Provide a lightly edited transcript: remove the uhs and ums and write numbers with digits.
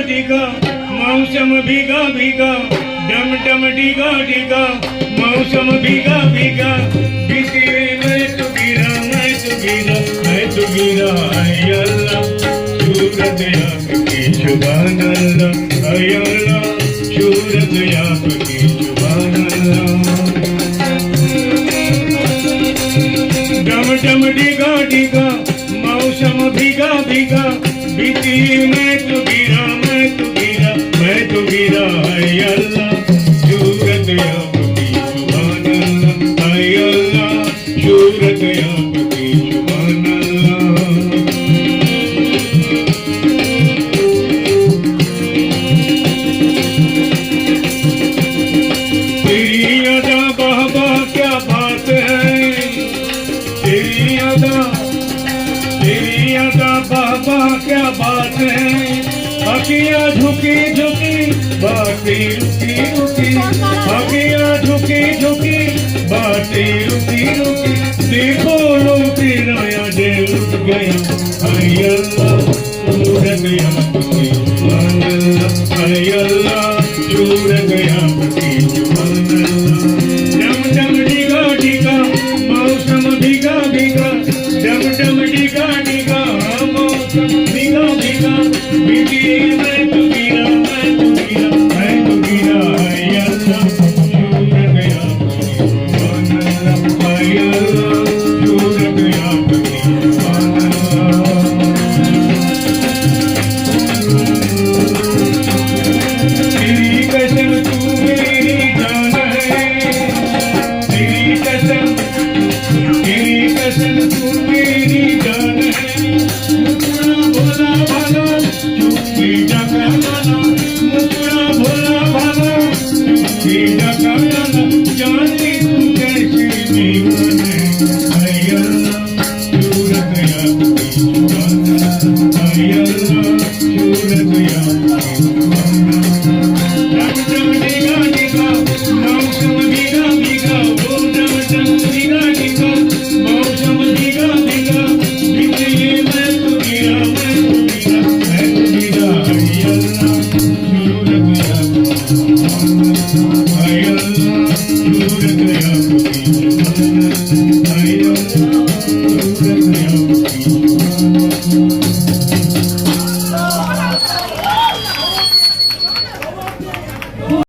टीका मौसम भीगा भीगा डम डम टीका टीका मौसम भीगा भीगा बीती मैं तो गिरा मैं तो गिरा हाय अल्लाह सूरत आपकी सुभान अल्लाह हाय अल्लाह सूरत आपकी सुभान अल्लाह डम डम टीका टीका मौसम भीगा भीगा बीती मैं तो गिरा मैं तो गिरा हाय अल्लाह सूरत आपकी सुभान अल्लाह हाय अल्लाह सूरत आपकी सुभान अल्लाह तेरी अदा बाबा क्या बात है तेरी अदा बाबा क्या बात है अखियाँ झुकी झुकी बातें रुकी रुकी अखियाँ झुकी झुकी बातें रुकी रुकी देखो लो तेरा याद लुट गया हाय अल्लाह सूरत आपकी सुभान अल्लाह हाय अल्लाह सूरत आपकी सुभान अल्लाह डम डम डिगा डिगा मौसम भीगा भीगा डम डम डिगा डिगा मौसम भीगा भीगा बीती